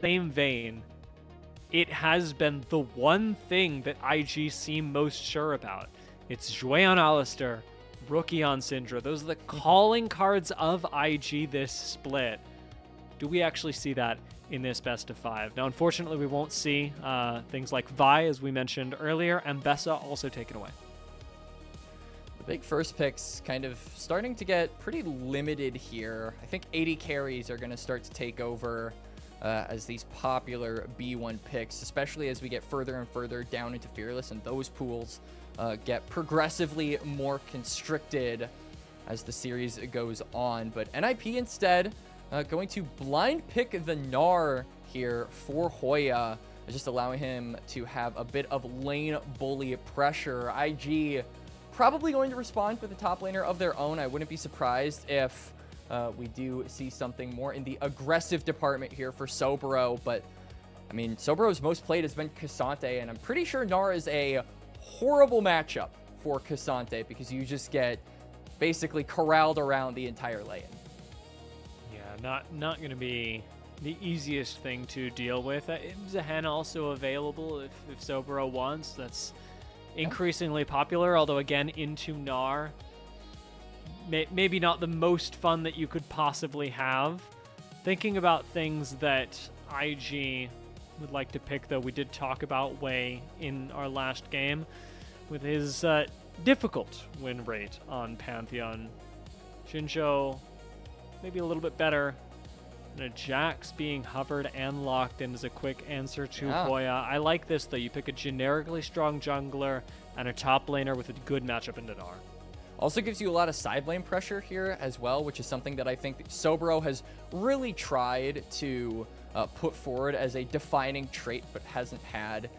same vein, it has been the one thing that IG seem most sure about. It's Jwei on Alistair, Rookie on Syndra. Those are the calling cards of IG this split. Do we actually see that in this best of 5? Now, unfortunately, we won't see things like Vi, as we mentioned earlier, and Bessa also taken away. The big first picks kind of starting to get pretty limited here. I think 80 carries are going to start to take over as these popular B1 picks, especially as we get further and further down into Fearless, and those pools get progressively more constricted as the series goes on. But NIP instead going to blind pick the Gnar here for Hoya, just allowing him to have a bit of lane bully pressure. IG probably going to respond with a top laner of their own. I wouldn't be surprised if we do see something more in the aggressive department here for Soboro. But, I mean, Soboro's most played has been Cassante, and I'm pretty sure Gnar is a horrible matchup for Cassante because you just get basically corralled around the entire lane. Yeah, not going to be the easiest thing to deal with. Zahen also available if Soboro wants. That's increasingly popular, although again, into Gnar, maybe not the most fun that you could possibly have. Thinking about things that IG would like to pick, though, we did talk about Wei in our last game with his difficult win rate on Pantheon. Jinzhou maybe a little bit better. And a Jax being hovered and locked in is a quick answer to Hoya. I like this, though. You pick a generically strong jungler and a top laner with a good matchup in Gnar. Also gives you a lot of side lane pressure here as well, which is something that I think that Soboro has really tried to put forward as a defining trait, but hasn't had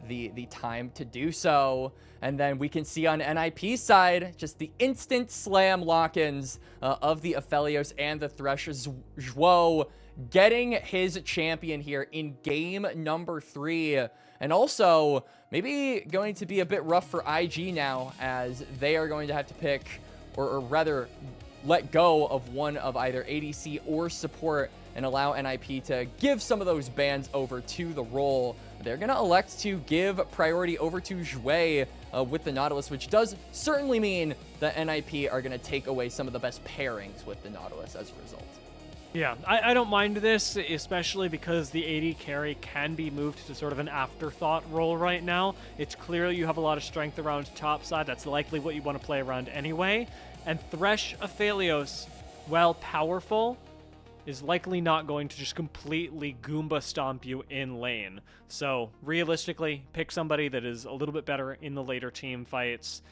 the time to do so. And then we can see on NIP's side, just the instant slam lock-ins of the Aphelios and the Thresh. Zhuo getting his champion here in game number 3. And also, maybe going to be a bit rough for IG now, as they are going to have to pick, or rather, let go of one of either ADC or support and allow NIP to give some of those bans over to the role. They're going to elect to give priority over to Jwei with the Nautilus, which does certainly mean that NIP are going to take away some of the best pairings with the Nautilus as a result. Yeah, I don't mind this, especially because the AD carry can be moved to sort of an afterthought role right now. It's clear you have a lot of strength around top side. That's likely what you want to play around anyway. And Thresh Aphelios, while powerful, is likely not going to just completely Goomba stomp you in lane. So realistically, pick somebody that is a little bit better in the later team fights.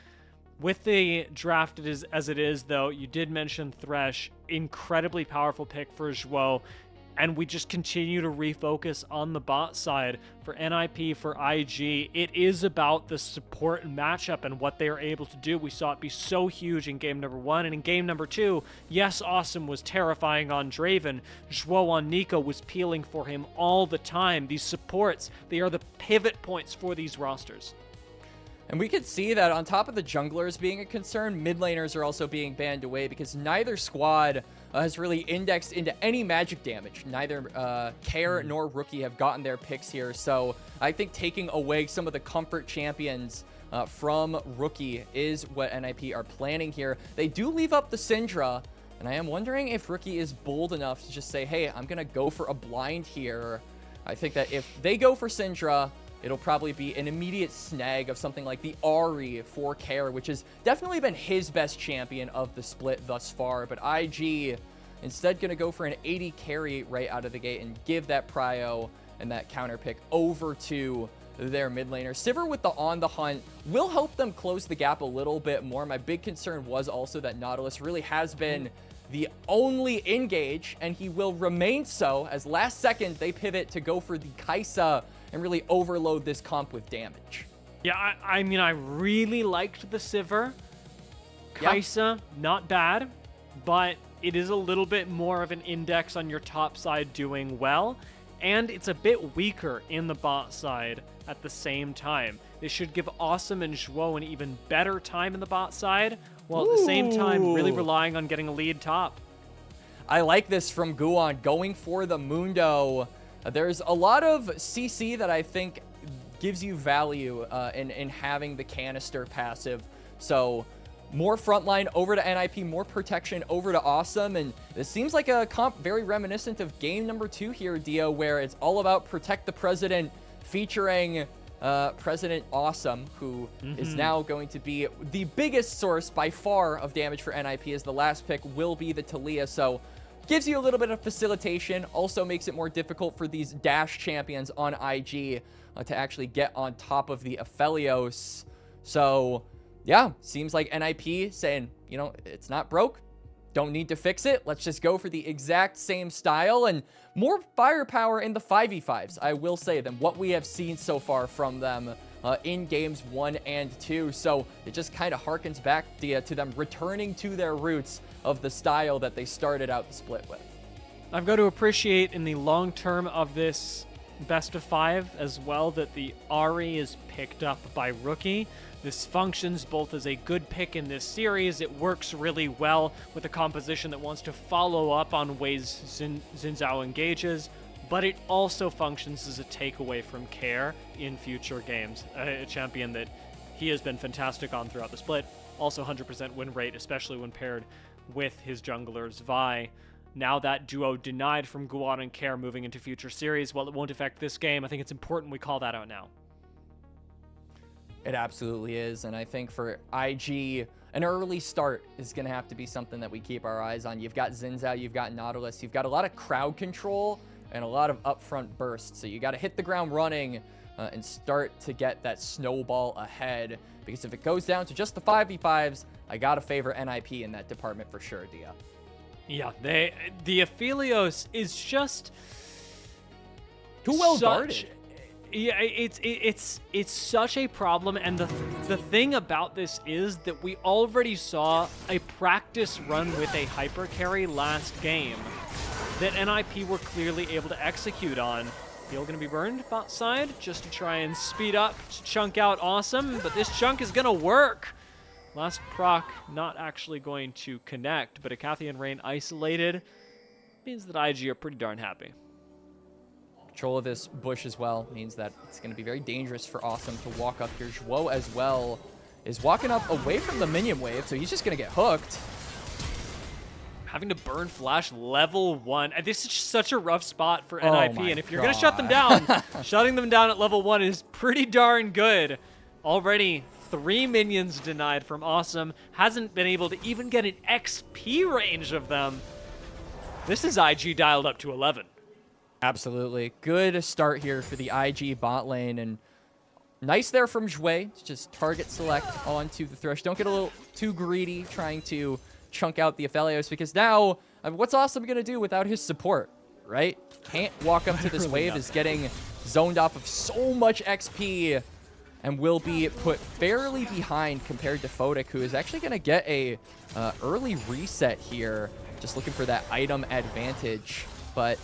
With the draft as it is, though, you did mention Thresh, incredibly powerful pick for Zhuo, and we just continue to refocus on the bot side for NIP, for IG. It is about the support matchup and what they are able to do. We saw it be so huge in game number 1, and in game number 2, yes, Assum was terrifying on Draven. Zhuo on Nico was peeling for him all the time. These supports, they are the pivot points for these rosters. And we could see that on top of the junglers being a concern, mid laners are also being banned away because neither squad has really indexed into any magic damage. Neither Care nor Rookie have gotten their picks here. So I think taking away some of the comfort champions from Rookie is what NIP are planning here. They do leave up the Syndra, and I am wondering if Rookie is bold enough to just say, hey, I'm going to go for a blind here. I think that if they go for Syndra, it'll probably be an immediate snag of something like the Ahri for Care, which has definitely been his best champion of the split thus far. But IG instead going to go for an 80 carry right out of the gate and give that prio and that counter pick over to their mid laner. Sivir with the On the Hunt will help them close the gap a little bit more. My big concern was also that Nautilus really has been the only engage, and he will remain so, as last second they pivot to go for the Kai'Sa and really overload this comp with damage. Yeah, I mean, I really liked the Sivir. Kai'Sa, not bad, but it is a little bit more of an index on your top side doing well, and it's a bit weaker in the bot side at the same time. This should give Assum and Zhuo an even better time in the bot side, while at the same time really relying on getting a lead top. I like this from Guwon, going for the Mundo. There's a lot of CC that I think gives you value in having the canister passive. So more frontline over to NIP, more protection over to Assum, and this seems like a comp very reminiscent of game number 2 here, Dio, where it's all about protect the president, featuring President Assum, who is now going to be the biggest source by far of damage for NIP, as the last pick will be the Talia. So gives you a little bit of facilitation, also makes it more difficult for these dash champions on IG to actually get on top of the Aphelios. So yeah, seems like NIP saying, you know, it's not broke, don't need to fix it, let's just go for the exact same style, and more firepower in the 5v5s, I will say, than what we have seen so far from them in games 1 and 2. So it just kind of harkens back to them returning to their roots of the style that they started out the split with. I've got to appreciate in the long term of this best of 5 as well that the Ahri is picked up by Rookie. This functions both as a good pick in this series. It works really well with a composition that wants to follow up on ways Xin Zhao engages, but it also functions as a takeaway from Care in future games. A champion that he has been fantastic on throughout the split. Also 100% win rate, especially when paired with his jungler Zhwei. Now that duo denied from Guwon and Care moving into future series, while it won't affect this game, I think it's important we call that out now. It absolutely is, and I think for IG, an early start is going to have to be something that we keep our eyes on. You've got Xin Zhao, you've got Nautilus, you've got a lot of crowd control and a lot of upfront bursts, so you got to hit the ground running and start to get that snowball ahead, because if it goes down to just the 5v5s, I got to favor NIP in that department for sure, Dia. Yeah, the Aphelios is just too well guarded. Yeah, it's such a problem, and the thing about this is that we already saw a practice run with a hyper carry last game that NIP were clearly able to execute on. Heal gonna be burned bot side just to try and speed up to chunk out Assum, but this chunk is gonna work. Last proc not actually going to connect, but a Cathian Rain isolated means that IG are pretty darn happy. Control of this bush as well means that it's going to be very dangerous for Assum to walk up here. Zhuo as well is walking up away from the minion wave, so he's just going to get hooked. Having to burn flash level 1. This is just such a rough spot for NIP, and if you're going to shut them down, shutting them down at level 1 is pretty darn good. Already 3 minions denied from Assum. Hasn't been able to even get an XP range of them. This is IG dialed up to 11. Absolutely. Good start here for the IG bot lane, and nice there from Jwei to just target select onto the Thresh. Don't get a little too greedy trying to chunk out the Aphelios, because now, what's Assum going to do without his support, right? Can't walk up to this wave, is getting zoned off of so much XP, and will be put fairly behind compared to Photic, who is actually going to get a early reset here, just looking for that item advantage, but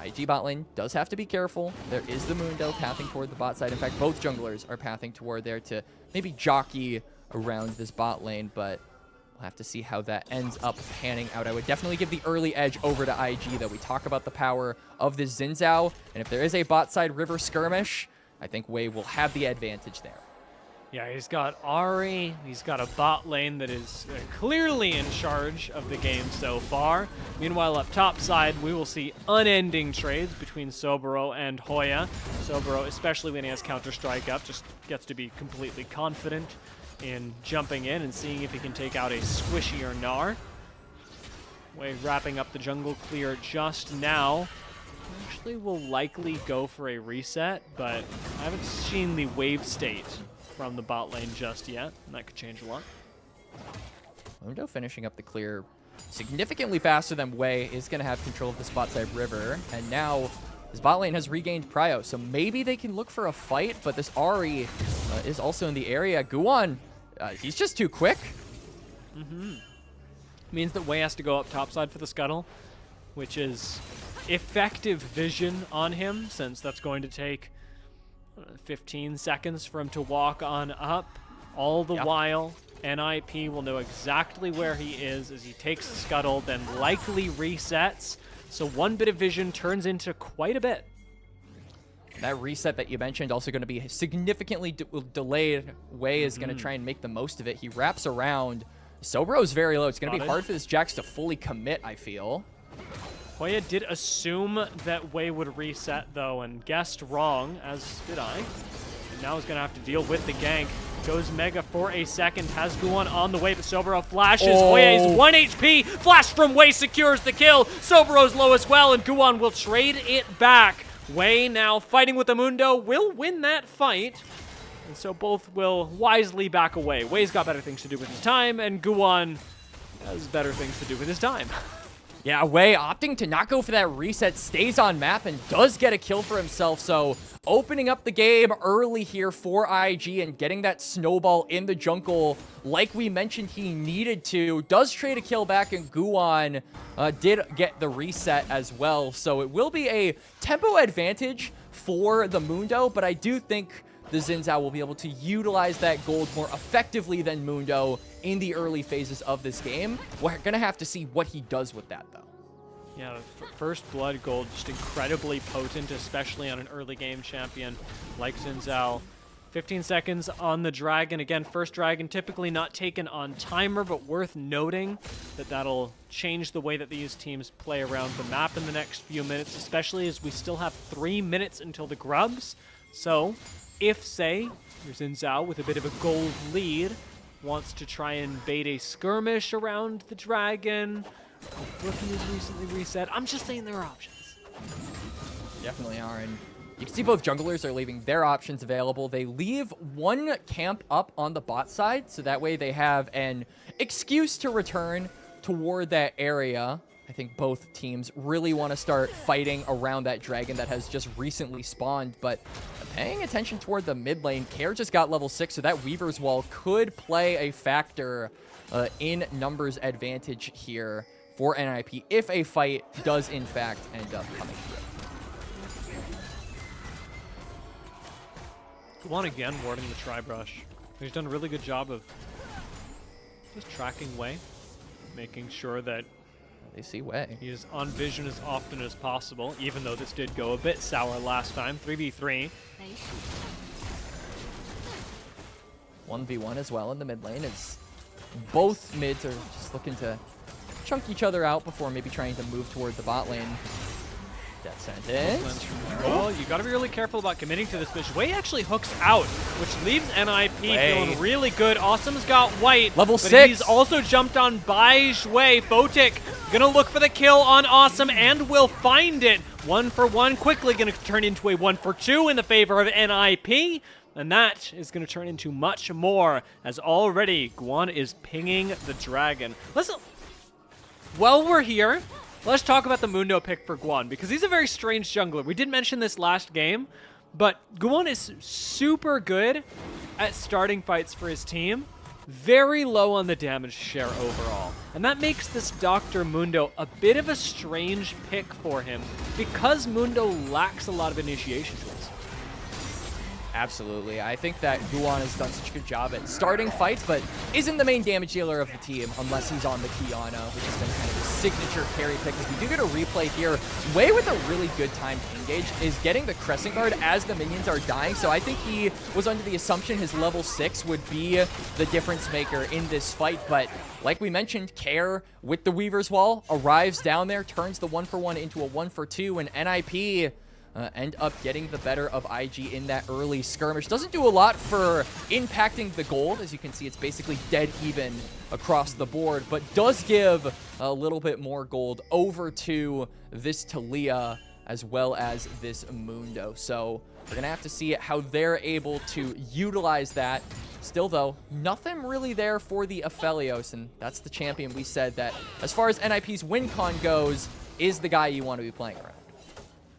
IG bot lane does have to be careful. There is the Mundo pathing toward the bot side. In fact, both junglers are pathing toward there to maybe jockey around this bot lane, but we'll have to see how that ends up panning out. I would definitely give the early edge over to IG, though. We talk about the power of this Xin Zhao, and if there is a bot side river skirmish, I think Wei will have the advantage there. Yeah, he's got Ahri, he's got a bot lane that is clearly in charge of the game so far. Meanwhile, up top side, we will see unending trades between Soboro and Hoya. Soboro, especially when he has Counter-Strike up, just gets to be completely confident in jumping in and seeing if he can take out a squishier Gnar. Wei wrapping up the jungle clear just now. Actually will likely go for a reset, but I haven't seen the wave state from the bot lane just yet, and that could change a lot. Mundo finishing up the clear significantly faster than Wei, is going to have control of the spot side river, and now his bot lane has regained prio, so maybe they can look for a fight, but this Ahri is also in the area. Guwon, he's just too quick. Means that Wei has to go up topside for the scuttle, which is effective vision on him, since that's going to take 15 seconds for him to walk on up. All the while, NIP will know exactly where he is as he takes the scuttle, then likely resets. So one bit of vision turns into quite a bit. That reset that you mentioned also going to be significantly delayed. Jwei is going to try and make the most of it. He wraps around. Soboro is very low. It's going to be hard for this Jax to fully commit, I feel. Hoya did assume that Jwei would reset, though, and guessed wrong, as did I. And now he's going to have to deal with the gank. Goes Mega for a second, has Guwon on the way, but Soboro flashes. Hoya is 1 HP. Flash from Jwei secures the kill. Soboro's low as well, and Guwon will trade it back. Jwei now fighting with the Mundo will win that fight. And so both will wisely back away. Wei's got better things to do with his time, and Guwon has better things to do with his time. Yeah, Jwei opting to not go for that reset, stays on map, and does get a kill for himself. So opening up the game early here for IG and getting that snowball in the jungle like we mentioned he needed to. Does trade a kill back, and Guwon did get the reset as well. So it will be a tempo advantage for the Mundo, but I do think the Xin Zhao will be able to utilize that gold more effectively than Mundo in the early phases of this game. We're going to have to see what he does with that, though. Yeah, first blood gold, just incredibly potent, especially on an early game champion like Xin Zhao. 15 seconds on the dragon. Again, first dragon typically not taken on timer, but worth noting that that'll change the way that these teams play around the map in the next few minutes, especially as we still have 3 minutes until the grubs. So if, say, your Xin Zhao with a bit of a gold lead wants to try and bait a skirmish around the dragon, Rookie is recently reset. I'm just saying there are options. Definitely are, and you can see both junglers are leaving their options available. They leave one camp up on the bot side, so that way they have an excuse to return toward that area. I think both teams really want to start fighting around that dragon that has just recently spawned, but paying attention toward the mid lane. Care just got level 6, so that Weaver's Wall could play a factor in numbers advantage here for NIP if a fight does in fact end up coming through. Guwon again warding the Tri-Brush. He's done a really good job of just tracking Jwei, making sure that they see Jwei. He is on vision as often as possible, even though this did go a bit sour last time. 3v3. 1v1 as well in the mid lane as both mids are just looking to chunk each other out before maybe trying to move toward the bot lane. Death sentence. Well, you got to be really careful about committing to this, but Jwei actually hooks out, which leaves NIP feeling really good. Assum's got white. Level but 6. He's also jumped on by Jwei. Photic gonna look for the kill on Assum and will find it. 1 for 1, quickly gonna turn into a 1 for 2 in the favor of NIP. And that is going to turn into much more, as already Guwon is pinging the dragon. While we're here, let's talk about the Mundo pick for Guwon, because he's a very strange jungler. We did mention this last game, but Guwon is super good at starting fights for his team. Very low on the damage share overall. And that makes this Dr. Mundo a bit of a strange pick for him, because Mundo lacks a lot of initiation tools. Absolutely. I think that Guwon has done such a good job at starting fights, but isn't the main damage dealer of the team unless he's on the Kiana, which has been kind of a signature carry pick. As we do get a replay here, Jwei with a really good time engage is getting the Crescent Guard as the minions are dying, so I think he was under the assumption his level 6 would be the difference maker in this fight, but like we mentioned, Care with the Weaver's Wall arrives down there, turns the 1 for 1 into a 1 for 2, and NIP end up getting the better of IG in that early skirmish. Doesn't do a lot for impacting the gold. As you can see, it's basically dead even across the board, but does give a little bit more gold over to this Talia as well as this Mundo. So we're going to have to see how they're able to utilize that. Still, though, nothing really there for the Aphelios, and that's the champion we said that, as far as NIP's win con goes, is the guy you want to be playing around.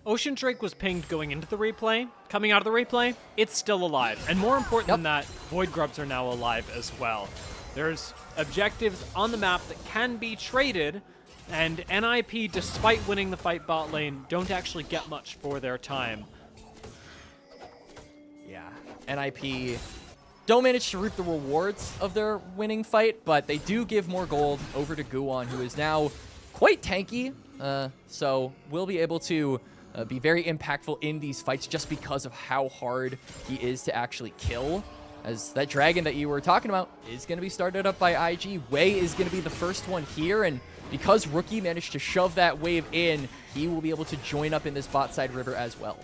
Ocean Drake was pinged going into the replay. Coming out of the replay, it's still alive. And more important than that, Void Grubs are now alive as well. There's objectives on the map that can be traded, and NIP, despite winning the fight bot lane, don't actually get much for their time. Yeah, NIP don't manage to reap the rewards of their winning fight, but they do give more gold over to Guwon, who is now quite tanky, so we'll be able to be very impactful in these fights just because of how hard he is to actually kill. As that dragon that you were talking about is going to be started up by IG. Jwei is going to be the first one here, and because Rookie managed to shove that wave in, he will be able to join up in this bot side river as well.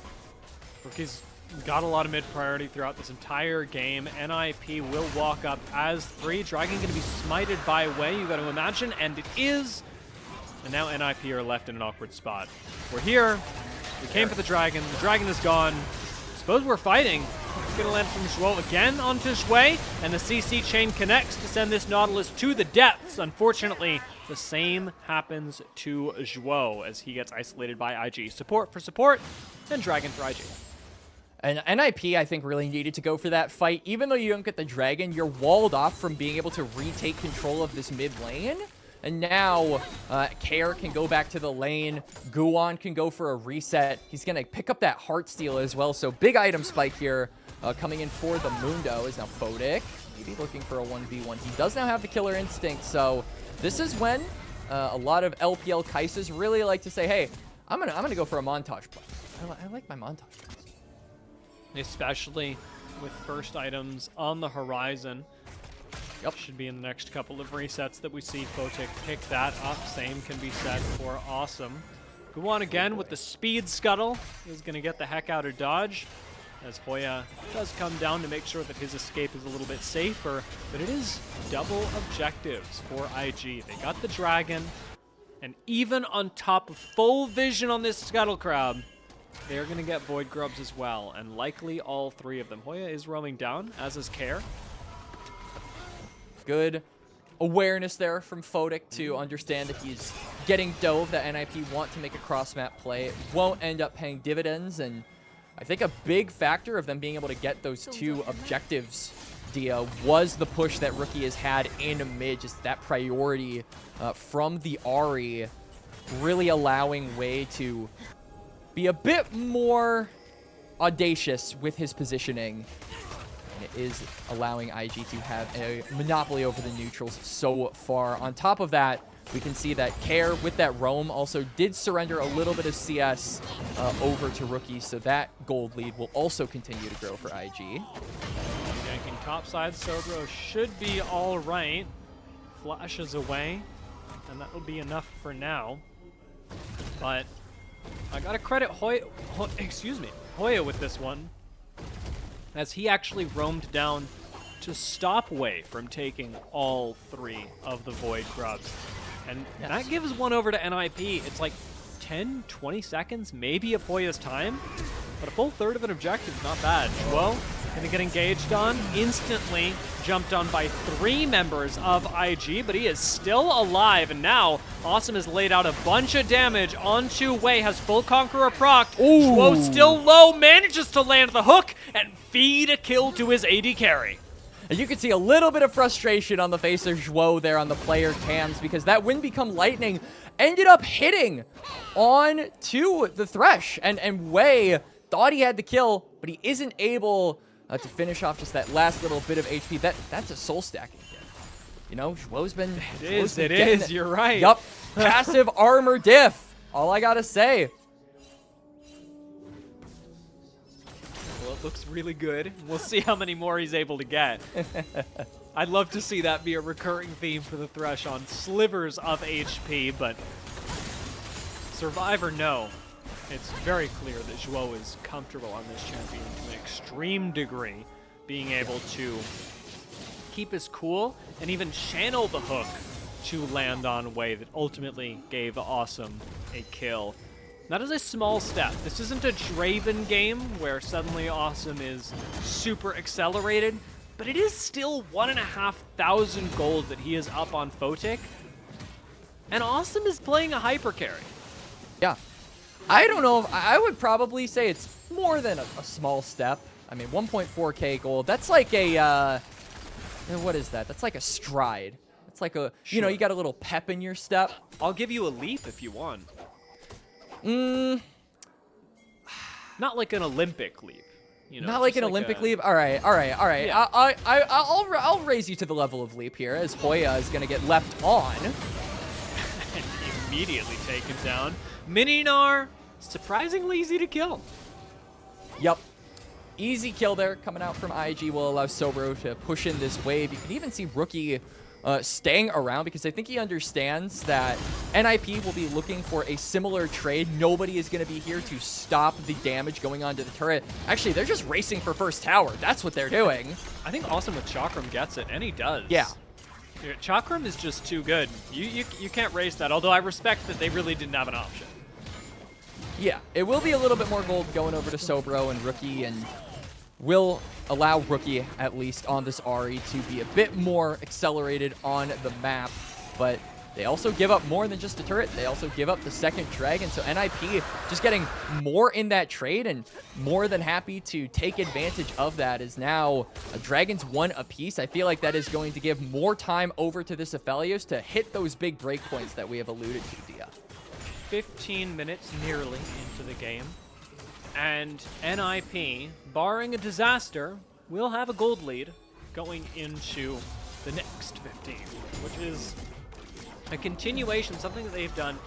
Rookie's got a lot of mid priority throughout this entire game. NIP will walk up as 3. Dragon going to be smited by Jwei, you got to imagine, and it is. And now NIP are left in an awkward spot. We're here. We came for the dragon. The dragon is gone. Suppose we're fighting. It's going to land from Zhuo again onto Jwei, and the CC chain connects to send this Nautilus to the depths. Unfortunately, the same happens to Zhuo as he gets isolated by IG. Support for support, and dragon for IG. And NIP, I think, really needed to go for that fight. Even though you don't get the dragon, you're walled off from being able to retake control of this mid lane. And now, Care can go back to the lane. Guwon can go for a reset. He's going to pick up that Heartsteel as well. So big item spike here coming in for the Mundo is now Photic. Maybe looking for a 1v1. He does now have the killer instinct. So this is when a lot of LPL Kaisas really like to say, hey, I'm gonna go for a montage play. I like my montage plays. Especially with first items on the horizon. Yep. Should be in the next couple of resets that we see Photic pick that up. Same can be said for Assum. Guwon again with the speed scuttle is going to get the heck out of dodge, as Hoya does come down to make sure that his escape is a little bit safer. But it is double objectives for IG. They got the dragon, and even on top of full vision on this scuttle crab, they're going to get void grubs as well, and likely all 3 of them. Hoya is roaming down, as is Care. Good awareness there from Photic to understand that he's getting dove, that NIP want to make a cross-map play. It won't end up paying dividends, and I think a big factor of them being able to get those 2 objectives, Dia, was the push that Rookie has had in mid, just that priority from the Ahri, really allowing Jwei to be a bit more audacious with his positioning. It is allowing IG to have a monopoly over the neutrals so far. On top of that, we can see that Care with that roam also did surrender a little bit of CS over to Rookie, so that gold lead will also continue to grow for IG. Ganking topside, Soboro should be all right. Flashes away, and that will be enough for now. But I gotta credit Hoya with this one, as he actually roamed down to stop Jwei from taking all 3 of the Void Grubs. And that gives one over to NIP. It's like 10, 20 seconds, maybe of Hoya's time, but a full third of an objective is not bad. Zhuo gonna get engaged on, instantly jumped on by 3 members of IG, but he is still alive, and now Assum has laid out a bunch of damage onto Jwei, has full Conqueror procced. Zhuo still low, manages to land the hook and feed a kill to his AD carry. And you can see a little bit of frustration on the face of Zhuo there on the player cams, because that Wind Become Lightning ended up hitting on to the Thresh, and Jwei thought he had the kill, but he isn't able to finish off just that last little bit of HP. That's a soul stacking hit. You know, Zhuo's been... It is, you're right. Yup, passive armor diff. All I gotta say. Well, it looks really good. We'll see how many more he's able to get. I'd love to see that be a recurring theme for the Thresh on slivers of HP, but survive or no, it's very clear that Zhuo is comfortable on this champion to an extreme degree, being able to keep his cool and even channel the hook to land on Jwei that ultimately gave Assum a kill. That is a small step. This isn't a Draven game where suddenly Assum is super accelerated, but it is still 1,500 gold that he is up on Photic, and Assum is playing a hyper carry. Yeah. I don't know. I would probably say it's more than a small step. I mean, 1.4k gold. That's like a, what is that? That's like a stride. It's like a, you know, you got a little pep in your step. I'll give you a leap if you want. Not like an Olympic leap. You know, not like an Olympic leap. All right. Yeah. I'll raise you to the level of leap here, as Hoya is gonna get left on. And immediately taken down. Mininar surprisingly easy to kill. Yep. Easy kill there coming out from IG will allow Soboro to push in this wave. You can even see Rookie staying around because I think he understands that NIP will be looking for a similar trade. Nobody is going to be here to stop the damage going on to the turret. Actually, they're just racing for first tower. That's what they're doing. I think Assum with Chakram gets it, and he does. Yeah. Chakram is just too good. You can't race that, although I respect that they really didn't have an option. Yeah, it will be a little bit more gold going over to Soboro and Rookie, and will allow Rookie, at least on this Ahri, to be a bit more accelerated on the map. But they also give up more than just a turret. They also give up the second dragon. So NIP just getting more in that trade, and more than happy to take advantage of that, is now a Dragon's 1 apiece. I feel like that is going to give more time over to this Aphelios to hit those big breakpoints that we have alluded to, Dia. 15 minutes nearly into the game, and NIP, barring a disaster, will have a gold lead going into the next 15, which is a continuation, something that they've done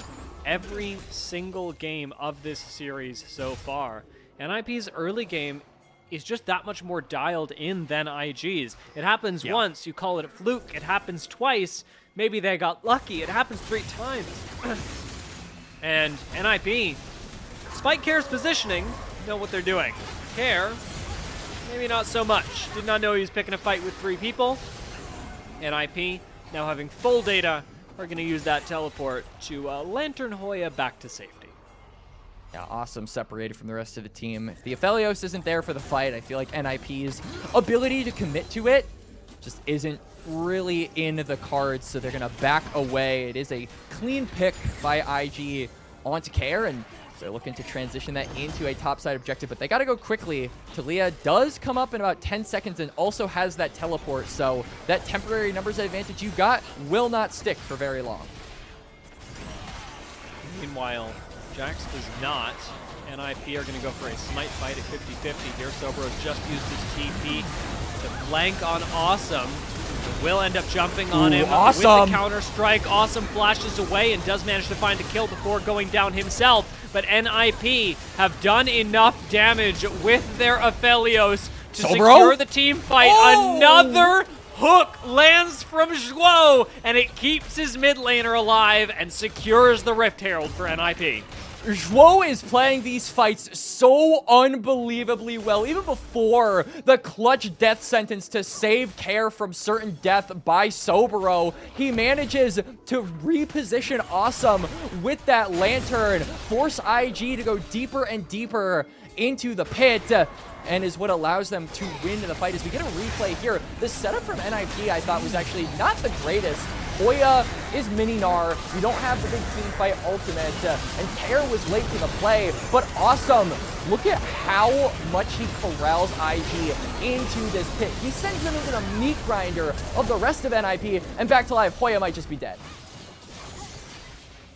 every single game of this series so far. NIP's early game is just that much more dialed in than IG's. It happens once, you call it a fluke. It happens twice, maybe they got lucky. It happens 3 times. And NIP, despite Care's positioning, know what they're doing. Care, maybe not so much. Did not know he was picking a fight with 3 people. NIP, now having full data, are going to use that teleport to Lantern Hoya back to safety. Yeah, Assum separated from the rest of the team. If the Aphelios isn't there for the fight, I feel like NIP's ability to commit to it just isn't really in the cards, so they're going to back away. It is a clean pick by IG onto Care, and they're looking to transition that into a topside objective, but they got to go quickly. Talia does come up in about 10 seconds and also has that teleport, so that temporary numbers advantage you got will not stick for very long. Meanwhile, Jax does not. NIP are going to go for a smite fight at 50-50 here. Soboro's just used his TP to blank on Assum. Will end up jumping on him with the counter strike. Assum flashes away and does manage to find a kill before going down himself. But NIP have done enough damage with their Aphelios to secure the team fight. Another hook lands from Zhuo, and it keeps his mid laner alive and secures the Rift Herald for NIP. Zhuo is playing these fights so unbelievably well. Even before the clutch death sentence to save Care from certain death by Soboro, he manages to reposition Assum with that lantern, force IG to go deeper and deeper into the pit, and is what allows them to win the fight. As we get a replay here, the setup from NIP I thought was actually not the greatest. Hoya is mini-Gnar, you don't have the big team fight ultimate, and Care was late to the play, but Assum, look at how much he corrals IG into this pit. He sends them into the meat grinder of the rest of NIP, and back to life, Hoya might just be dead.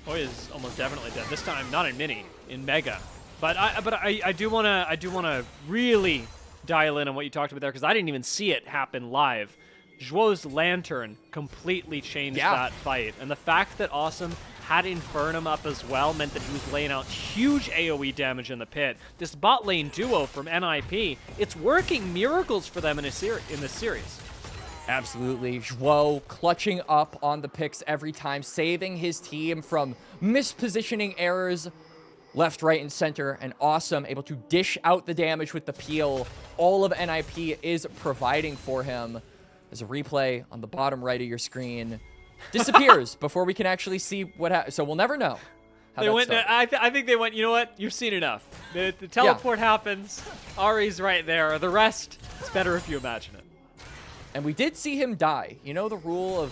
Hoya's almost definitely dead. This time, not in mini, in mega. But I do wanna really dial in on what you talked about there, because I didn't even see it happen live. Zhuo's lantern completely changed that fight, and the fact that Assum had Infernum up as well meant that he was laying out huge AoE damage in the pit. This bot lane duo from NIP, it's working miracles for them in this series. Absolutely. Zhuo clutching up on the picks every time, saving his team from mispositioning errors left, right, and center, and Assum able to dish out the damage with the peel. All of NIP is providing for him. There's a replay on the bottom right of your screen. Disappears before we can actually see what happens. So we'll never know how they went. started. I think they went, you know what? You've seen enough. The teleport happens. Ahri's right there. The rest, it's better if you imagine it. And we did see him die. You know the rule of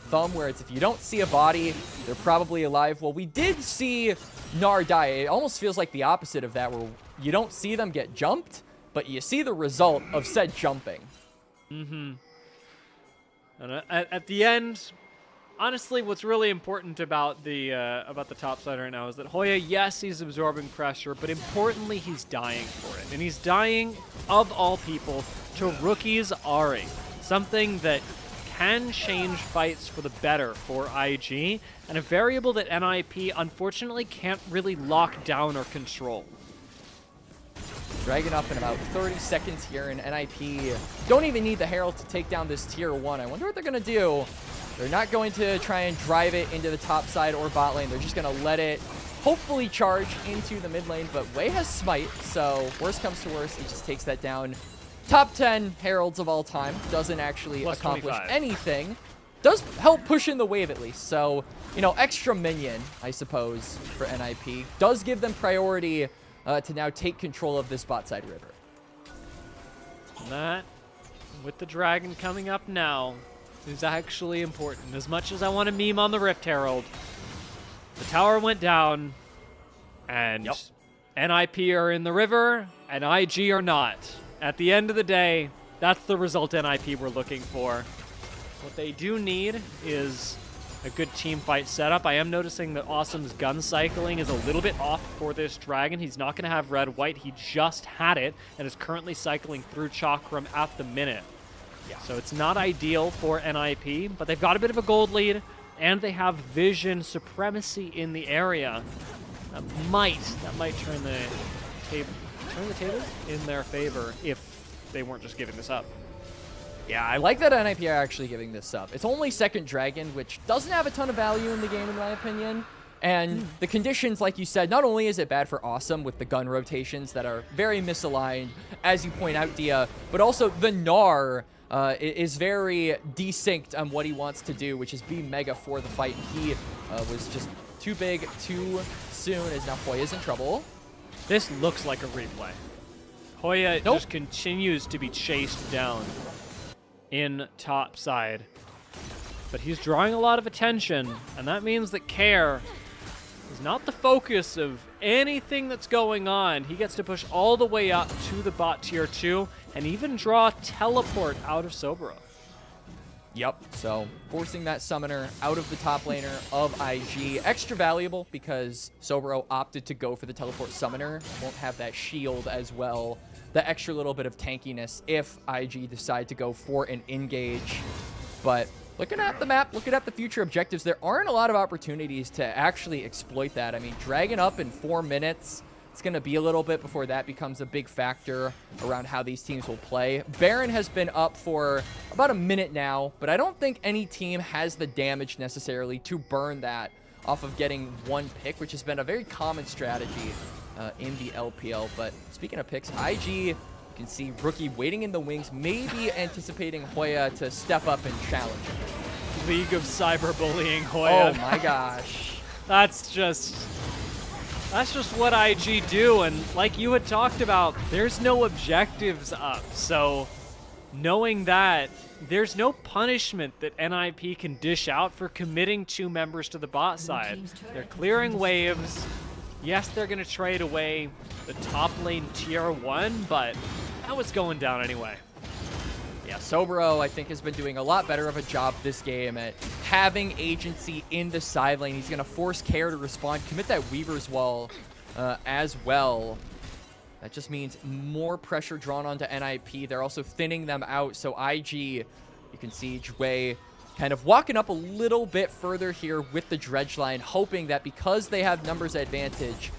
thumb where it's if you don't see a body, they're probably alive? Well, we did see Gnar die. It almost feels like the opposite of that, where you don't see them get jumped, but you see the result of said jumping. Mm-hmm. And at the end, honestly, what's really important about the top side right now is that Hoya, yes, he's absorbing pressure, but importantly, he's dying for it. And he's dying, of all people, to Rookie's Ahri. Something that can change fights for the better for IG, and a variable that NIP unfortunately can't really lock down or control. Dragging up in about 30 seconds here, and NIP don't even need the Herald to take down this tier 1. I wonder what they're going to do. They're not going to try and drive it into the top side or bot lane. They're just going to let it hopefully charge into the mid lane, but Jwei has Smite, so worst comes to worst, he just takes that down. Top 10 Heralds of all time, doesn't actually Plus accomplish 25. anything. Does help push in the wave at least, so, you know, extra minion, I suppose, for NIP. Does give them priority to now take control of this bot side river. And that, with the dragon coming up now, is actually important. As much as I want to meme on the Rift Herald, the tower went down, and NIP are in the river, and IG are not. At the end of the day, that's the result NIP we're looking for. What they do need is a good team fight setup. I am noticing that Assum's gun cycling is a little bit off for this dragon. He's not going to have red-white. He just had it and is currently cycling through Chakram at the minute. Yeah. So it's not ideal for NIP, but they've got a bit of a gold lead, and they have vision supremacy in the area. That might turn the tables in their favor if they weren't just giving this up. Yeah, I like that NIP are actually giving this up. It's only second dragon, which doesn't have a ton of value in the game, in my opinion. And the conditions, like you said, not only is it bad for Assum with the gun rotations that are very misaligned, as you point out, Dia, but also the Gnar is very desynced on what he wants to do, which is be mega for the fight. He was just too big too soon, as now Hoya's in trouble. This looks like a replay. Hoya just continues to be chased down in top side. But he's drawing a lot of attention, and that means that Care is not the focus of anything that's going on. He gets to push all the way up to the bot tier 2 and even draw teleport out of Soboro. Yep, so forcing that summoner out of the top laner of IG. Extra valuable because Soboro opted to go for the teleport summoner. Won't have that shield as well. The extra little bit of tankiness if IG decide to go for an engage. But looking at the map, looking at the future objectives, there aren't a lot of opportunities to actually exploit that. I mean, dragging up in 4 minutes, it's going to be a little bit before that becomes a big factor around how these teams will play. Baron has been up for about a minute now, but I don't think any team has the damage necessarily to burn that off of getting one pick, which has been a very common strategy in the LPL. But speaking of picks, IG, you can see Rookie waiting in the wings, maybe anticipating Hoya to step up and challenge him. League of cyberbullying Hoya. Oh my gosh. That's just what IG do, and like you had talked about, there's no objectives up, so knowing that, there's no punishment that NIP can dish out for committing 2 members to the bot side. They're clearing waves. Yes, they're going to trade away the top lane tier 1, but that was going down anyway. Yeah, Soboro, I think, has been doing a lot better of a job this game at having agency in the side lane. He's going to force Care to respond, commit that Weaver's Wall as well. That just means more pressure drawn onto NIP. They're also thinning them out, so IG, you can see Jwei kind of walking up a little bit further here with the dredge line, hoping that because they have numbers advantage,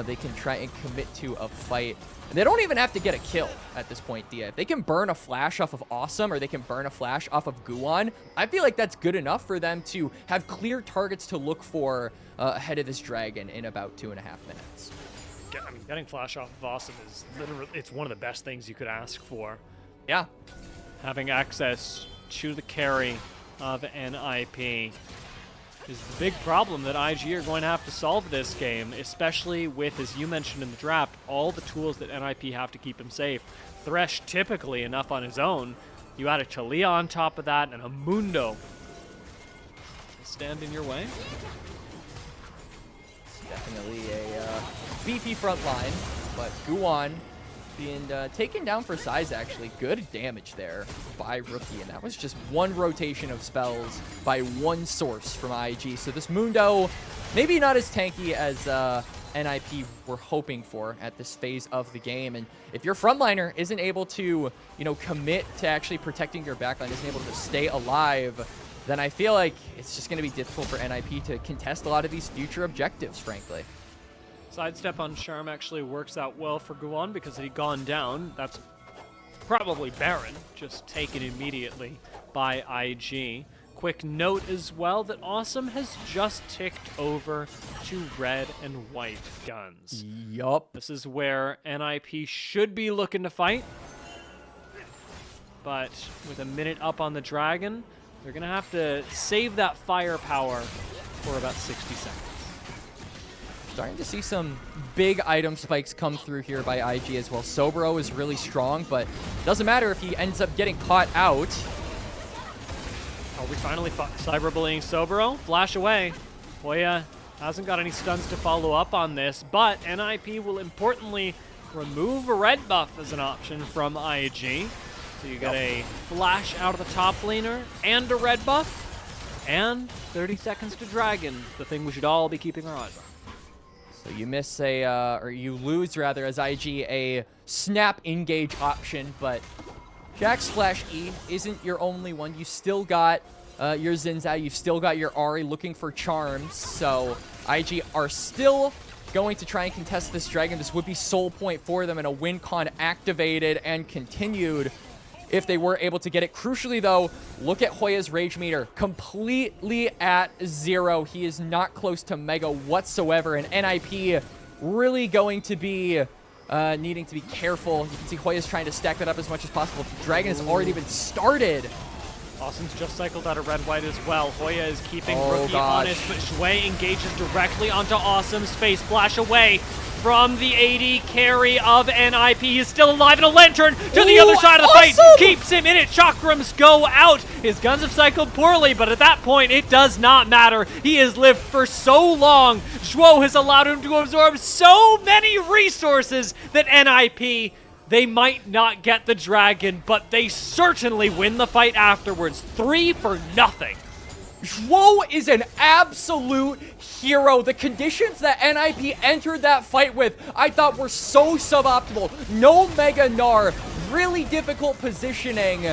they can try and commit to a fight. And they don't even have to get a kill at this point, Dia. If they can burn a flash off of Assum or they can burn a flash off of Guwon, I feel like that's good enough for them to have clear targets to look for ahead of this dragon in about 2.5 minutes. I mean, getting flash off of Assum is literally, it's one of the best things you could ask for. Yeah. Having access to the carry of NIP is the big problem that IG are going to have to solve this game, especially with, as you mentioned in the draft, all the tools that NIP have to keep him safe. Thresh typically enough on his own. You add a Talia on top of that and a Mundo. Stand in your way. Definitely a beefy front line, but Guwon being taken down for size, actually. Good damage there by Rookie, and that was just one rotation of spells by one source from IG. So this Mundo, maybe not as tanky as NIP were hoping for at this phase of the game. And if your frontliner isn't able to, you know, commit to actually protecting your backline, isn't able to stay alive, then I feel like it's just going to be difficult for NIP to contest a lot of these future objectives, frankly. Sidestep on Charm actually works out well for Guwon because he'd gone down. That's probably Baron, just taken immediately by IG. Quick note as well that Assum has just ticked over to red and white guns. Yup. This is where NIP should be looking to fight. But with a minute up on the Dragon, they're going to have to save that firepower for about 60 seconds. Starting to see some big item spikes come through here by IG as well. Soboro is really strong, but doesn't matter if he ends up getting caught out. Oh, we finally cyberbullying Soboro. Flash away. Hoya hasn't got any stuns to follow up on this, but NIP will importantly remove a red buff as an option from IG. So you get a flash out of the top laner and a red buff, and 30 seconds to Dragon, the thing we should all be keeping our eyes on. So you miss a, or you lose rather as IG a snap engage option, but Jack's Flash E isn't your only one. You still got your Zinzao, you've still got your Ahri looking for charms, so IG are still going to try and contest this Dragon. This would be soul point for them and a win con activated and continued if they were able to get it. Crucially though, look at Hoya's rage meter, completely at 0. He is not close to Mega whatsoever, and NIP really going to be needing to be careful. You can see Hoya's trying to stack that up as much as possible. The Dragon has already been started. Assum's just cycled out of red-white as well. Hoya is keeping Rookie honest, but Jwei engages directly onto Assum's face. Flash away from the AD carry of NIP. He's still alive, and a Lantern to the other side of the fight keeps him in it. Chakrams go out. His guns have cycled poorly, but at that point, it does not matter. He has lived for so long. Zhuo has allowed him to absorb so many resources that NIP, they might not get the Dragon, but they certainly win the fight afterwards. 3-0. Zhuo is an absolute hero. The conditions that NIP entered that fight with, I thought were so suboptimal. No Mega Gnar, really difficult positioning.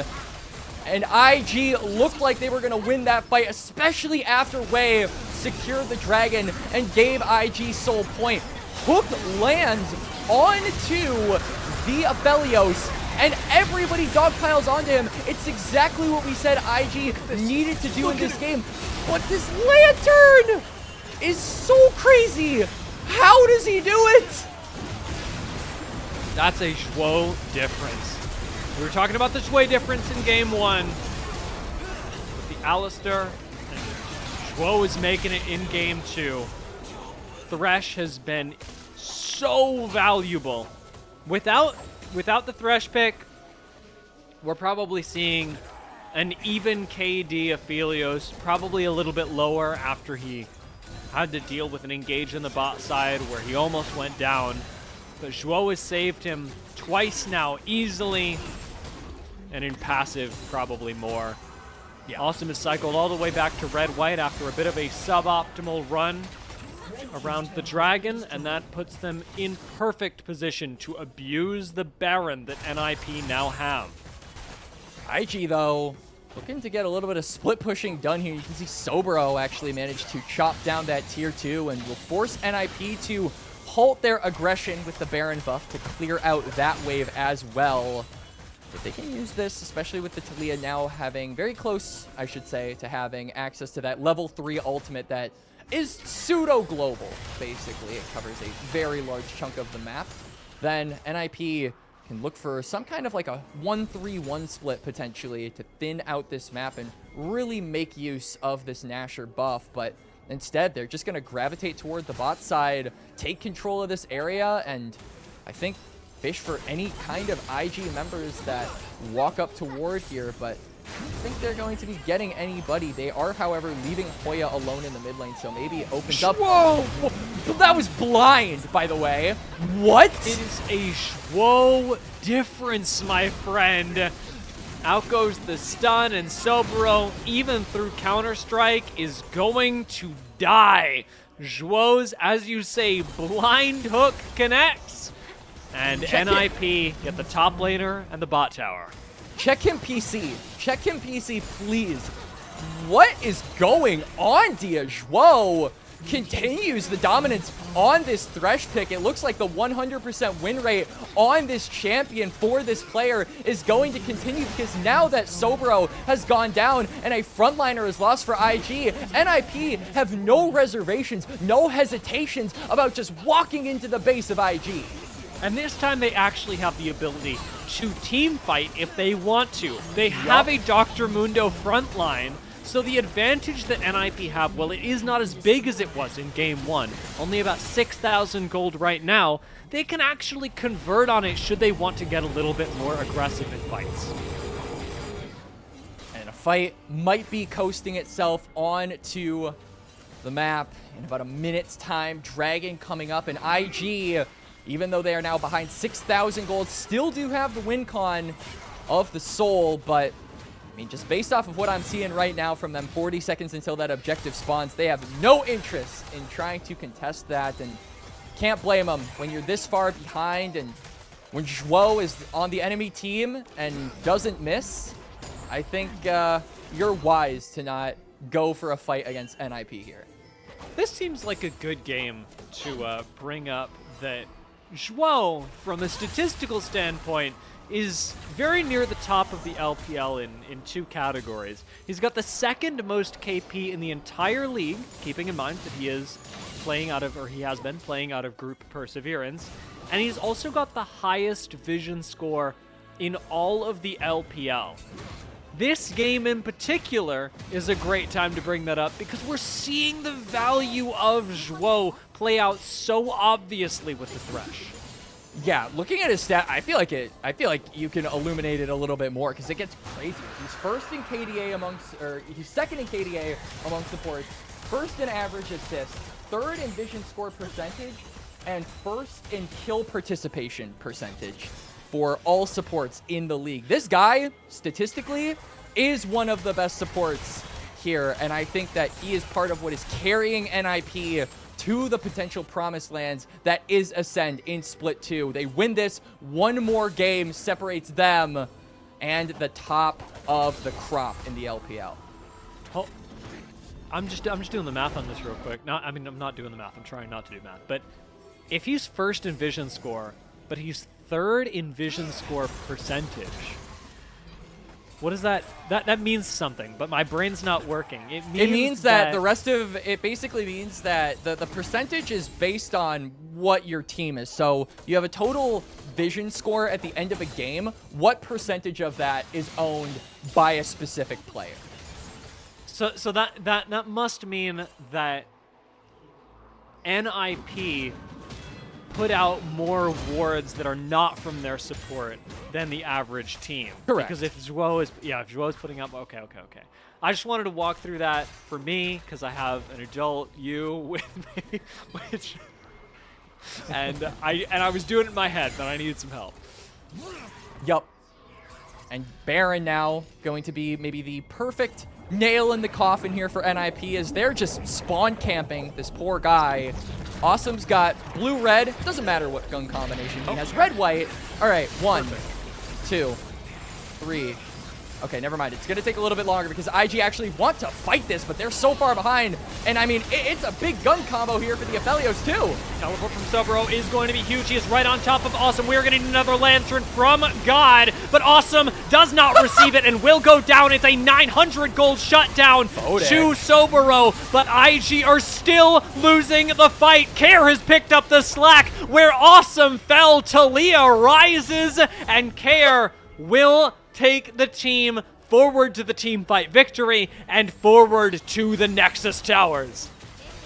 And IG looked like they were going to win that fight, especially after Wei secured the Dragon and gave IG soul point. Hook lands onto the Aphelios, and everybody dogpiles onto him. It's exactly what we said IG needed to do in this game. But this Lantern is so crazy. How does he do it? That's a Zhuo difference. We were talking about the Jwei difference in game 1. With the Alistair, and Zhuo is making it in game 2. Thresh has been so valuable. Without the Thresh pick, we're probably seeing an even KD Aphelios, probably a little bit lower after he had to deal with an engage in the bot side where he almost went down. But Zhuo has saved him twice now, easily, and in passive, probably more. Yeah. Assum has cycled all the way back to red-white after a bit of a suboptimal run around the Dragon, and that puts them in perfect position to abuse the Baron that NIP now have. IG, though, looking to get a little bit of split pushing done here. You can see Soboro actually managed to chop down that tier 2 and will force NIP to halt their aggression with the Baron buff to clear out that wave as well. If they can use this, especially with the Talia now having very close, I should say, to having access to that level 3 ultimate that is pseudo-global, basically. It covers a very large chunk of the map. Then NIP can look for some kind of like a 1-3-1 split, potentially, to thin out this map and really make use of this Nashor buff. But instead, they're just going to gravitate toward the bot side, take control of this area, and I think fish for any kind of IG members that walk up toward here, but I don't think they're going to be getting anybody. They are, however, leaving Hoya alone in the mid lane, so maybe it opens up. Whoa! That was blind, by the way. What? It is a Zhuo difference, my friend. Out goes the stun, and Soboro, even through Counter-Strike, is going to die. Zhuo's, as you say, blind hook connects. And NIP get the top laner and the bot tower. Check him PC. Check him PC, please. What is going on, Dia? Zhuo continues the dominance on this Thresh pick. It looks like the 100% win rate on this champion for this player is going to continue, because now that Soboro has gone down and a frontliner is lost for IG, NIP have no reservations, no hesitations about just walking into the base of IG. And this time they actually have the ability to team fight if they want to. They have a Dr. Mundo frontline, so the advantage that NIP have, well, it is not as big as it was in Game 1. Only about 6,000 gold right now. They can actually convert on it should they want to get a little bit more aggressive in fights. And a fight might be coasting itself onto the map in about a minute's time. Dragon coming up, and IG, even though they are now behind 6,000 gold, still do have the win con of the soul, but I mean, just based off of what I'm seeing right now from them, 40 seconds until that objective spawns, they have no interest in trying to contest that, and can't blame them when you're this far behind, and when Zhuo is on the enemy team and doesn't miss. I think you're wise to not go for a fight against NIP here. This seems like a good game to bring up that Zhuo, from a statistical standpoint, is very near the top of the LPL in two categories. He's got the second most KP in the entire league, keeping in mind that he is playing out of, or he has been playing out of Group Perseverance, and he's also got the highest vision score in all of the LPL. This game in particular is a great time to bring that up because we're seeing the value of Zhuo play out so obviously with the Thresh. Yeah, looking at his stat, I feel like you can illuminate it a little bit more because it gets crazy. He's first in KDA amongst, or he's second in KDA among supports, first in average assists, third in vision score percentage, and first in kill participation percentage for all supports in the league. This guy, statistically, is one of the best supports here, and I think that he is part of what is carrying NIP to the potential promised lands that is Ascend in Split 2. They win this, one more game separates them and the top of the crop in the LPL. Oh, I'm just doing the math on this real quick. I'm not doing the math. I'm trying not to do math. But if he's first in vision score, but he's third in vision score percentage, what is that? That means something, but my brain's not working. It means that the rest of it basically means that the percentage is based on what your team is. So you have a total vision score at the end of a game. What percentage of that is owned by a specific player? So that must mean that NIP put out more wards that are not from their support than the average team. Correct. Because if Zhuo is putting up, okay. I just wanted to walk through that for me because I have an adult you with me, and I was doing it in my head, but I needed some help. Yup. And Baron now going to be maybe the perfect nail in the coffin here for NIP as they're just spawn camping this poor guy. Assum's got blue-red. Doesn't matter what gun combination he has. Red-white. All right, 1, 2, 3. Okay, never mind. It's going to take a little bit longer because IG actually want to fight this, but they're so far behind. And, I mean, it's a big gun combo here for the Aphelios, too. Teleport from Soboro is going to be huge. He is right on top of Assum. We are getting another Lantern from God, but Assum does not receive it and will go down. It's a 900 gold shutdown Photic to Soboro, but IG are still losing the fight. Care has picked up the slack where Assum fell. Talia rises, and Care will take the team forward to the team fight victory and forward to the Nexus Towers.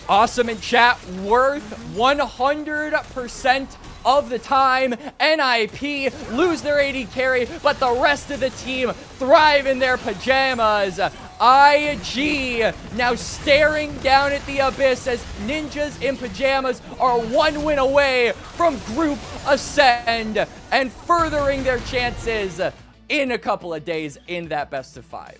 Assum in chat, worth 100% of the time. NIP lose their AD carry, but the rest of the team thrive in their pajamas. IG now staring down at the abyss as Ninjas in Pajamas are one win away from Group Ascend and furthering their chances in a couple of days in that best of 5.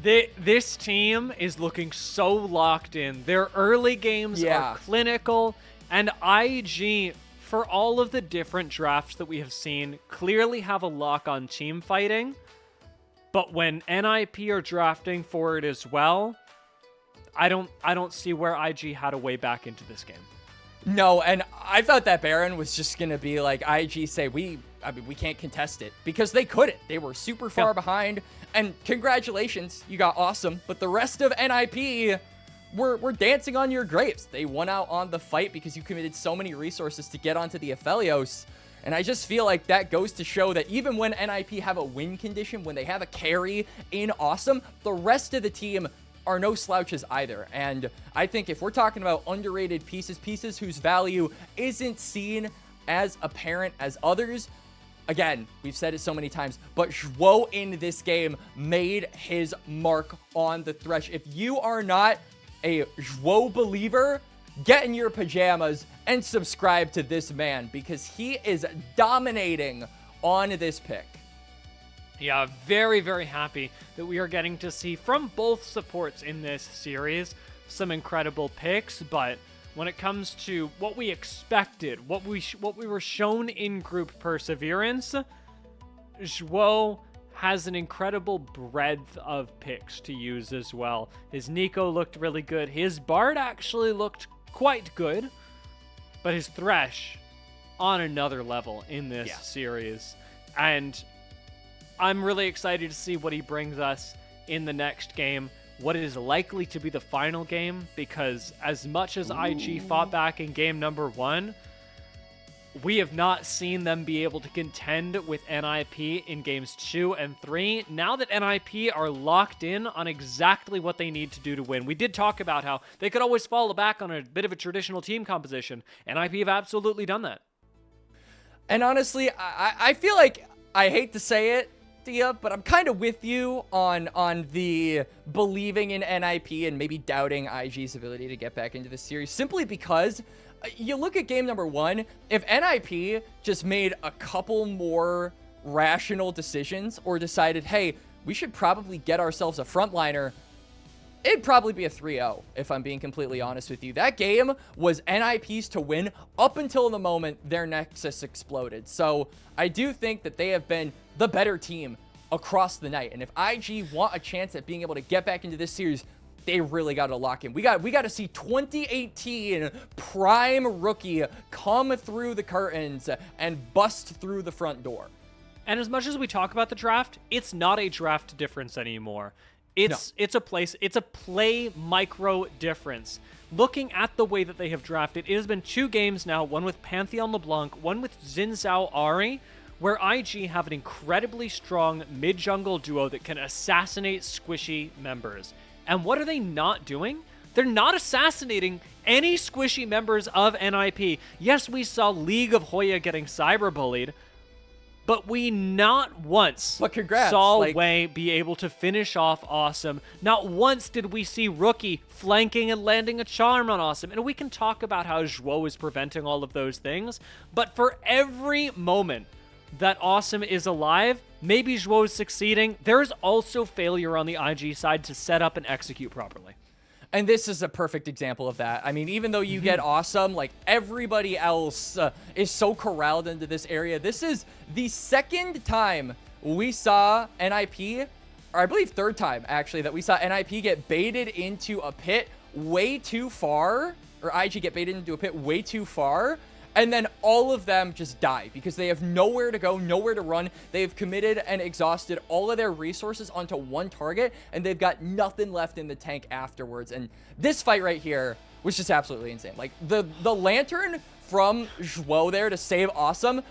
This team is looking so locked in. Their early games are clinical, and IG, for all of the different drafts that we have seen, clearly have a lock on team fighting. But when NIP are drafting for it as well, I don't see where IG had a way back into this game. No, and I thought that Baron was just going to be like IG say, we can't contest it, because they couldn't. They were super far behind, and congratulations, you got Assum, but the rest of NIP were dancing on your graves. They won out on the fight because you committed so many resources to get onto the Aphelios, and I just feel like that goes to show that even when NIP have a win condition, when they have a carry in Assum, the rest of the team are no slouches either. And I think if we're talking about underrated pieces whose value isn't seen as apparent as others, again, we've said it so many times, but Zhuo in this game made his mark on the Thresh. If you are not a Zhuo believer, get in your pajamas and subscribe to this man, because he is dominating on this pick. Yeah, very, very happy that we are getting to see from both supports in this series some incredible picks, but when it comes to what we expected, what we were shown in group perseverance, Zhuo has an incredible breadth of picks to use as well. His Nico looked really good. His Bard actually looked quite good, but his Thresh on another level in this series. And I'm really excited to see what he brings us in the next game, what is likely to be the final game, because as much as IG fought back in game number 1, we have not seen them be able to contend with NIP in games 2 and 3. Now that NIP are locked in on exactly what they need to do to win. We did talk about how they could always fall back on a bit of a traditional team composition. NIP have absolutely done that. And honestly, I feel like, I hate to say it, but I'm kind of with you on the believing in NIP and maybe doubting IG's ability to get back into the series, simply because you look at game number 1, if NIP just made a couple more rational decisions or decided, hey, we should probably get ourselves a frontliner, it'd probably be a 3-0, if I'm being completely honest with you. That game was NIP's to win up until the moment their Nexus exploded. So I do think that they have been the better team across the night. And if IG want a chance at being able to get back into this series, they really got to lock in. We got to see 2018 prime rookie come through the curtains and bust through the front door. And as much as we talk about the draft, it's not a draft difference anymore. It's a play micro difference. Looking at the way that they have drafted, it has been 2 games now, one with Pantheon LeBlanc, one with Xin Zhao Ahri, where IG have an incredibly strong mid-jungle duo that can assassinate squishy members. And what are they not doing? They're not assassinating any squishy members of NIP. Yes, we saw League of Hoya getting cyberbullied, but we not once saw Jwei be able to finish off Assum. Not once did we see Rookie flanking and landing a charm on Assum. And we can talk about how Zhuo is preventing all of those things, but for every moment that Assum is alive, maybe Zhuo is succeeding, there is also failure on the IG side to set up and execute properly. And this is a perfect example of that. I mean, even though you get Assum, like everybody else is so corralled into this area. This is the second time we saw NIP, or I believe third time actually, that we saw NIP get baited into a pit way too far, or IG get baited into a pit way too far, and then all of them just die because they have nowhere to go, nowhere to run. They've committed and exhausted all of their resources onto one target, and they've got nothing left in the tank afterwards. And this fight right here was just absolutely insane. Like, the lantern from Zhuo there to save Assum,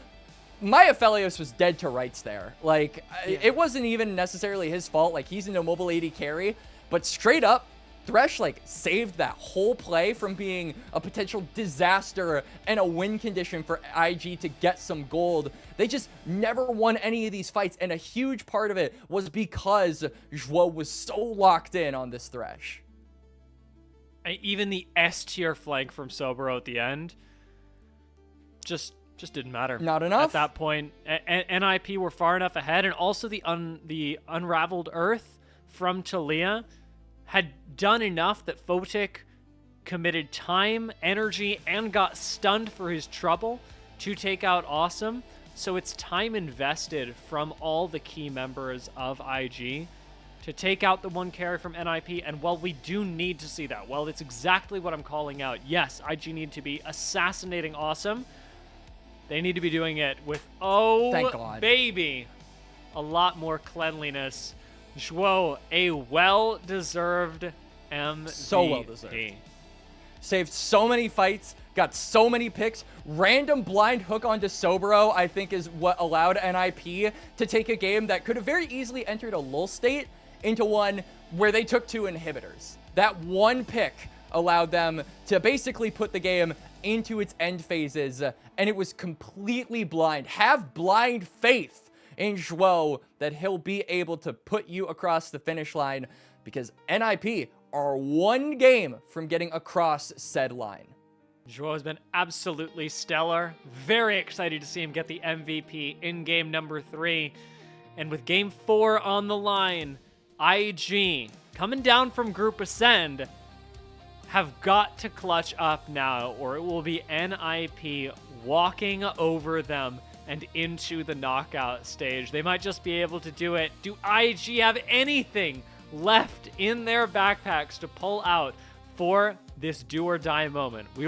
my Aphelios was dead to rights there. Like, it wasn't even necessarily his fault. Like, he's an immobile AD carry, but straight up, Thresh, like, saved that whole play from being a potential disaster and a win condition for IG to get some gold. They just never won any of these fights, and a huge part of it was because Zhuo was so locked in on this Thresh. Even the S-tier flank from Soboro at the end just didn't matter. Not enough. At that point, NIP were far enough ahead, and also the Unraveled Earth from Talia had done enough that Photic committed time, energy, and got stunned for his trouble to take out Assum. So it's time invested from all the key members of IG to take out the one carry from NIP. And while we do need to see that, well, it's exactly what I'm calling out. Yes, IG need to be assassinating Assum. They need to be doing it with, oh, thank God, baby, a lot more cleanliness. Zhuo, a well-deserved MVP. So well-deserved. Saved so many fights, got so many picks. Random blind hook onto Soboro, I think, is what allowed NIP to take a game that could have very easily entered a lull state into one where they took 2 inhibitors. That one pick allowed them to basically put the game into its end phases, and it was completely blind. Have blind faith in Zhuo that he'll be able to put you across the finish line, because NIP are 1 game from getting across said line. Zhuo has been absolutely stellar. Very excited to see him get the MVP in game number 3. And with game 4 on the line, IG, coming down from Group Ascend, have got to clutch up now, or it will be NIP walking over them and into the knockout stage. They might just be able to do it. Do IG have anything left in their backpacks to pull out for this do or die moment? We